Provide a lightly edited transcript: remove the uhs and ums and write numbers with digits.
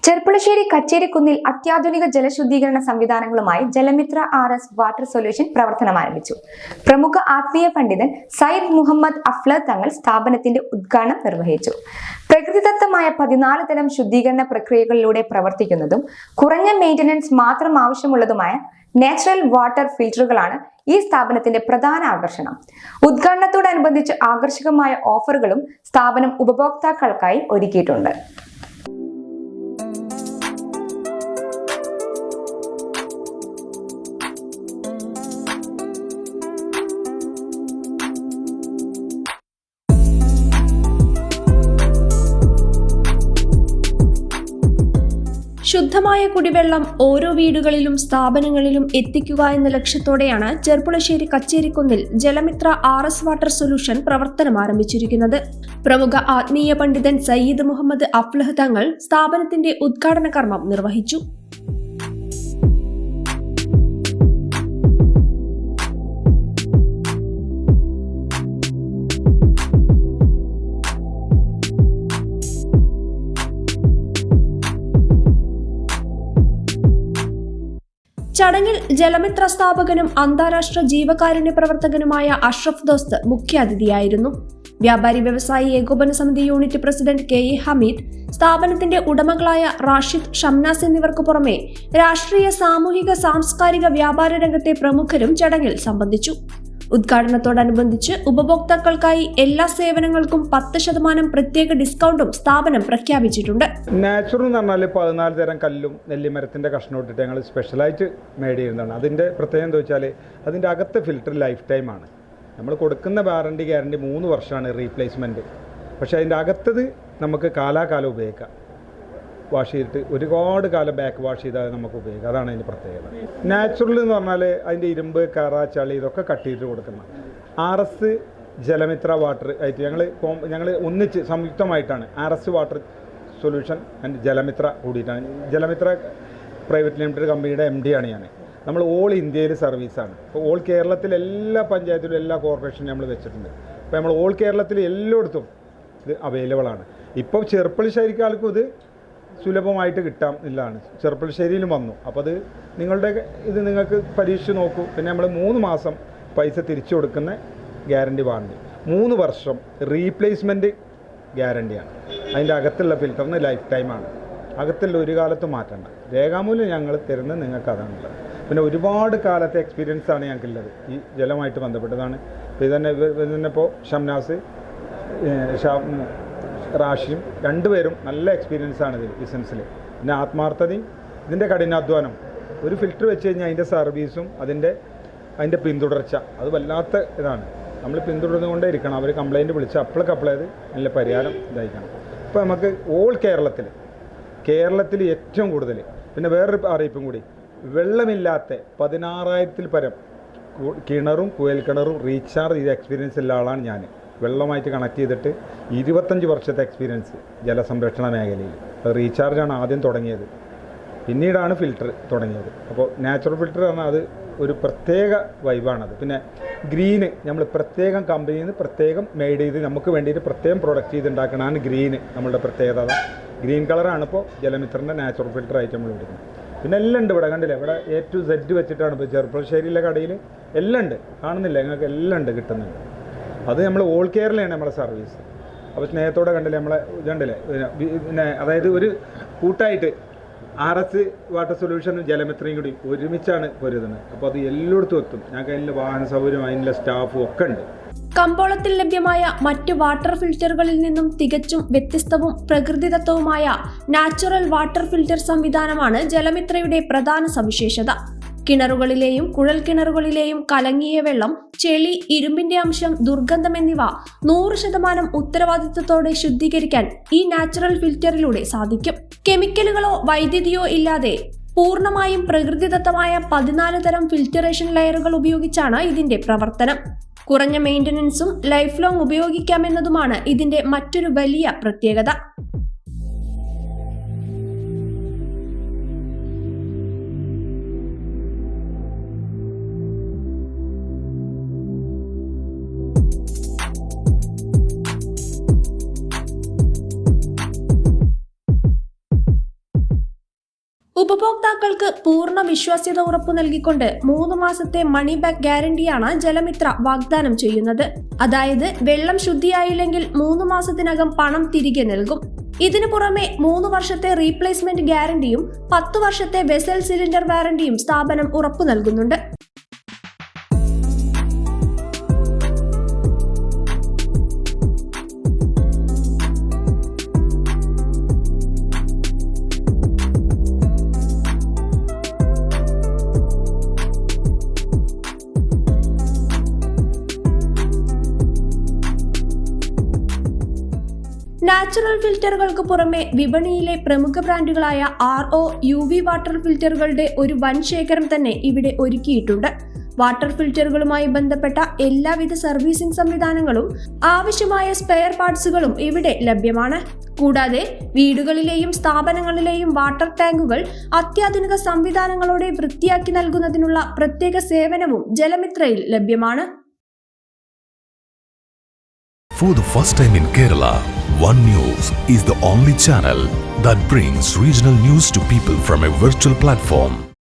ചെർപ്പുളശ്ശേരി കച്ചേരിക്കുന്നിൽ അത്യാധുനിക ജലശുദ്ധീകരണ സംവിധാനങ്ങളുമായി ജലമിത്ര RS water solution പ്രവർത്തനം ആരംഭിച്ചു. പ്രമുഖ ആത്മീയ പണ്ഡിതൻ സയ്യിദ് മുഹമ്മദ് അഫ്ലഹ് തങ്ങൾ സ്ഥാപനത്തിന്റെ ഉദ്ഘാടനം നിർവഹിച്ചു. പ്രകൃതിദത്തമായ 14 തരം ശുദ്ധീകരണ പ്രക്രിയകളിലൂടെ പ്രവർത്തിക്കുന്നതും കുറഞ്ഞ മെയിന്റനൻസ് മാത്രം ആവശ്യമുള്ളതുമായ നാച്ചുറൽ വാട്ടർ ഫിൽറ്ററുകളാണ് ഈ സ്ഥാപനത്തിന്റെ പ്രധാന ആകർഷണം. ഉദ്ഘാടനത്തോടനുബന്ധിച്ച് ആകർഷകമായ ഓഫറുകളും സ്ഥാപനം ഉപഭോക്താക്കൾക്കായി ഒരുക്കിയിട്ടുണ്ട്. ശുദ്ധമായ കുടിവെള്ളം ഓരോ വീടുകളിലും സ്ഥാപനങ്ങളിലും എത്തിക്കുക എന്ന ലക്ഷ്യത്തോടെയാണ് ചെർപ്പുളശ്ശേരി കച്ചേരിക്കുന്നിൽ ജലമിത്ര RS വാട്ടർ സൊല്യൂഷൻ പ്രവർത്തനം ആരംഭിച്ചിരിക്കുന്നത്. പ്രമുഖ ആത്മീയ പണ്ഡിതൻ സയ്യിദ് മുഹമ്മദ് അഫ്ലഹ് തങ്ങൾ സ്ഥാപനത്തിന്റെ ഉദ്ഘാടന കർമ്മം നിർവഹിച്ചു. ചടങ്ങിൽ ജലമിത്ര സ്ഥാപകനും അന്താരാഷ്ട്ര ജീവകാരുണ്യ പ്രവർത്തകനുമായ അഷ്റഫ് ദോസ്ത് മുഖ്യാതിഥിയായിരുന്നു. വ്യാപാരി വ്യവസായി ഏകോപന സമിതി യൂണിറ്റ് പ്രസിഡന്റ് KA ഹമീദ്, സ്ഥാപനത്തിന്റെ ഉടമകളായ റാഷിദ്, ഷംനാസ് എന്നിവർക്കു പുറമെ രാഷ്ട്രീയ, സാമൂഹിക, സാംസ്കാരിക, വ്യാപാര രംഗത്തെ പ്രമുഖരും ചടങ്ങിൽ സംബന്ധിച്ചു. ഉദ്ഘാടനത്തോടനുബന്ധിച്ച് ഉപഭോക്താക്കൾക്കായി എല്ലാ സേവനങ്ങൾക്കും 10% പ്രത്യേക ഡിസ്കൗണ്ടും സ്ഥാപനം പ്രഖ്യാപിച്ചിട്ടുണ്ട്. നാച്ചുറൽ എന്ന് പറഞ്ഞാൽ 14 തരം കല്ലും നെല്ലിമരത്തിൻ്റെ കഷ്ണം ഇട്ടിട്ട് ഞങ്ങൾ സ്പെഷ്യലായിട്ട് മേഡ് ചെയ്യുന്നതാണ്. അതിൻ്റെ പ്രത്യേകത എന്താ വെച്ചാൽ അതിൻ്റെ അകത്ത് ഫിൽറ്റർ ലൈഫ് ടൈമാണ്. നമ്മൾ കൊടുക്കുന്ന ഗ്യാരണ്ടി 3 വർഷമാണ് റീപ്ലേസ്മെൻറ്റ്. പക്ഷേ അതിൻ്റെ അകത്തത് നമുക്ക് കാലാകാലം ഉപയോഗിക്കാം. വാഷ് ചെയ്തിട്ട് ഒരുപാട് കാലം ബാക്ക് വാഷ് ചെയ്താൽ നമുക്ക് ഉപയോഗിക്കാം. അതാണ് അതിൻ്റെ പ്രത്യേകത. നാച്ചുറൽ എന്ന് പറഞ്ഞാൽ അതിൻ്റെ ഇരുമ്പ്, കറ, ചളി ഇതൊക്കെ കട്ട് ചെയ്തിട്ട് കൊടുക്കുന്ന RS ജലമിത്ര വാട്ടർ ആയിട്ട് ഞങ്ങൾ ഒന്നിച്ച് സംയുക്തമായിട്ടാണ് RS വാട്ടർ സൊല്യൂഷൻ ആൻഡ് ജലമിത്ര കൂടിയിട്ടാണ്. ജലമിത്ര പ്രൈവറ്റ് ലിമിറ്റഡ് കമ്പനിയുടെ MD ആണ് ഞാൻ. നമ്മൾ ഓൾ ഇന്ത്യയിൽ സർവീസാണ്. അപ്പോൾ ഓൾ കേരളത്തിൽ എല്ലാ പഞ്ചായത്തിലും എല്ലാ കോർപ്പറേഷനും നമ്മൾ വെച്ചിട്ടുണ്ട്. അപ്പോൾ നമ്മൾ ഓൾ കേരളത്തിൽ എല്ലായിടത്തും ഇത് അവൈലബിൾ ആണ്. ഇപ്പോൾ ചെർപ്പുളശ്ശേരിക്കാർക്കും ഇത് സുലഭമായിട്ട് കിട്ടാം എന്നുള്ളതാണ്. ചെർപ്പുളശ്ശേരിയിലും വന്നു. അപ്പോൾ അത് നിങ്ങൾക്ക് പരീക്ഷിച്ച് നോക്കൂ. പിന്നെ നമ്മൾ 3 മാസം പൈസ തിരിച്ചു കൊടുക്കുന്ന ഗ്യാരണ്ടി വാറണ്ടി, 3 വർഷം റീപ്ലേസ്മെൻറ്റ് ഗ്യാരണ്ടിയാണ്. അതിൻ്റെ അകത്തുള്ള ഫിൽറ്ററിന് ലൈഫ് ടൈമാണ്. അകത്തുള്ള ഒരു കാലത്തും മാറ്റണ്ട. രേഖാമൂല്യം ഞങ്ങൾ തരുന്നത് നിങ്ങൾക്ക് അതാണുള്ളത്. പിന്നെ ഒരുപാട് കാലത്തെ എക്സ്പീരിയൻസ് ആണ് ഞങ്ങൾക്കുള്ളത് ഈ ജലമായിട്ട് ബന്ധപ്പെട്ടതാണ്. ഇപ്പോൾ ഷംനാസ്, റാഷിയും രണ്ടുപേരും നല്ല എക്സ്പീരിയൻസ് ആണ് ഇത് ബിസിനസ്സിൽ. പിന്നെ ആത്മാർത്ഥതയും ഇതിൻ്റെ കഠിനാധ്വാനം. ഒരു ഫിൽറ്റർ വെച്ച് കഴിഞ്ഞാൽ അതിൻ്റെ സർവീസും അതിൻ്റെ പിന്തുടർച്ച അത് വല്ലാത്ത ഇതാണ്. നമ്മൾ പിന്തുടർന്നുകൊണ്ടേ ഇരിക്കണം. അവർ കംപ്ലയിൻറ്റ് വിളിച്ച് അപ്ലൈ ചെയ്ത് നല്ല പരിഹാരം ഇതായിരിക്കണം. ഇപ്പോൾ നമുക്ക് ഓൾ കേരളത്തിൽ ഏറ്റവും കൂടുതൽ പിന്നെ വേറൊരു അറിയിപ്പും കൂടി, വെള്ളമില്ലാത്ത 16,000 പരം കിണറും കുഴൽ കിണറും റീചാർജ് ചെയ്ത എക്സ്പീരിയൻസ് ഉള്ള ആളാണ് ഞാൻ. വെള്ളമായിട്ട് കണക്ട് ചെയ്തിട്ട് 25 വർഷത്തെ എക്സ്പീരിയൻസ് ജലസംരക്ഷണ മേഖലയിൽ. റീചാർജാണ് ആദ്യം തുടങ്ങിയത്, പിന്നീടാണ് ഫിൽറ്റർ തുടങ്ങിയത്. അപ്പോൾ നാച്ചുറൽ ഫിൽറ്റർ പറഞ്ഞാൽ അത് ഒരു പ്രത്യേക വൈബാണത്. പിന്നെ ഗ്രീന് നമ്മൾ പ്രത്യേകം കമ്പനിയിൽ നിന്ന് പ്രത്യേകം മെയ്ഡ് ചെയ്ത് നമുക്ക് വേണ്ടിയിട്ട് പ്രത്യേകം പ്രൊഡക്റ്റ് ചെയ്തുണ്ടാക്കണതാണ് ഗ്രീന്. നമ്മളുടെ പ്രത്യേകത ഗ്രീൻ കളറാണ് ഇപ്പോൾ ജലമിത്രൻ്റെ നാച്ചുറൽ ഫിൽറ്റർ ആയിട്ട് നമ്മൾ എടുക്കുന്നത്. പിന്നെ എല്ലാം ഉണ്ട് ഇവിടെ, കണ്ടില്ലേ? ഇവിടെ A to Z വെച്ചിട്ടാണ് ഇപ്പോൾ ചെർപ്പുളശ്ശേരിയിലെ കടയിൽ എല്ലാം ഉണ്ട്. കാണുന്നില്ല? ഞങ്ങൾക്ക് എല്ലാം ഉണ്ട്, കിട്ടുന്നുണ്ട്. അത് നമ്മൾ ഓൾ കേരളയാണ് നമ്മുടെ സർവീസ്. അപ്പോൾ സ്നേഹത്തോടെ കണ്ടില്ലേ നമ്മളെ ഇതുണ്ടല്ലേ? പിന്നെ അതായത് ഒരു കൂട്ടായിട്ട് RS വാട്ടർ സൊല്യൂഷനും ജലമിത്രയും കൂടി ഒരുമിച്ചാണ് പൊരുതുന്നത്. അപ്പോൾ അത് എല്ലായിടത്തും എത്തും. ഞങ്ങൾക്ക് അതിൻ്റെ വാഹന സൗകര്യം, അതിൻ്റെ സ്റ്റാഫും ഒക്കെ ഉണ്ട്. കമ്പോളത്തിൽ ലഭ്യമായ മറ്റ് വാട്ടർ ഫിൽറ്ററുകളിൽ നിന്നും തികച്ചും വ്യത്യസ്തവും പ്രകൃതിദത്തവുമായ നാച്ചുറൽ വാട്ടർ ഫിൽറ്റർ സംവിധാനമാണ് ജലമിത്രയുടെ പ്രധാന സവിശേഷത. കിണറുകളിലെയും കുഴൽ കിണറുകളിലെയും കലങ്ങിയ വെള്ളം, ചെളി, ഇരുമ്പിന്റെ അംശം, ദുർഗന്ധം എന്നിവ 100% ഉത്തരവാദിത്വത്തോടെ ശുദ്ധീകരിക്കാൻ ഈ നാച്ചുറൽ ഫിൽറ്ററിലൂടെ സാധിക്കും. കെമിക്കലുകളോ വൈദ്യുതിയോ ഇല്ലാതെ പൂർണ്ണമായും പ്രകൃതിദത്തമായ 14 തരം ഫിൽറ്ററേഷൻ ലെയറുകൾ ഉപയോഗിച്ചാണ് ഇതിന്റെ പ്രവർത്തനം. കുറഞ്ഞ മെയിൻ്റനൻസും ലൈഫ് ലോങ് ഉപയോഗിക്കാമെന്നതുമാണ് ഇതിന്റെ മറ്റൊരു വലിയ പ്രത്യേകത. ഉപഭോക്താക്കൾക്ക് പൂർണ്ണ വിശ്വാസ്യത ഉറപ്പു നൽകിക്കൊണ്ട് 3 മാസത്തെ മണി ബാക്ക് ഗ്യാരണ്ടിയാണ് ജലമിത്ര വാഗ്ദാനം ചെയ്യുന്നത്. അതായത് വെള്ളം ശുദ്ധിയായില്ലെങ്കിൽ 3 മാസത്തിനകം പണം തിരികെ നൽകും. ഇതിനു പുറമെ 3 വർഷത്തെ റീപ്ലേസ്മെന്റ് ഗ്യാരണ്ടിയും 10 വർഷത്തെ വെസൽ സിലിണ്ടർ വാറണ്ടിയും സ്ഥാപനം ഉറപ്പു നൽകുന്നുണ്ട്. നാച്ചുറൽ ഫിൽറ്ററുകൾക്ക് പുറമെ വിപണിയിലെ പ്രമുഖ ബ്രാൻഡുകളായ RO, UV വാട്ടർ ഫിൽറ്ററുകളുടെ ഒരു വൻ ശേഖരം തന്നെ ഇവിടെ ഒരുക്കിയിട്ടുണ്ട്. വാട്ടർ ഫിൽറ്ററുകളുമായി ബന്ധപ്പെട്ട എല്ലാവിധ സർവീസിംഗ് സംവിധാനങ്ങളും ആവശ്യമായ സ്പെയർ പാർട്സുകളും ഇവിടെ ലഭ്യമാണ്. കൂടാതെ വീടുകളിലെയും സ്ഥാപനങ്ങളിലെയും വാട്ടർ ടാങ്കുകൾ അത്യാധുനിക സംവിധാനങ്ങളോടെ വൃത്തിയാക്കി നൽകുന്നതിനുള്ള പ്രത്യേക സേവനവും ജലമിത്രയിൽ ലഭ്യമാണ്. For the first time in Kerala, One News is the only channel that brings regional news to people from a virtual platform.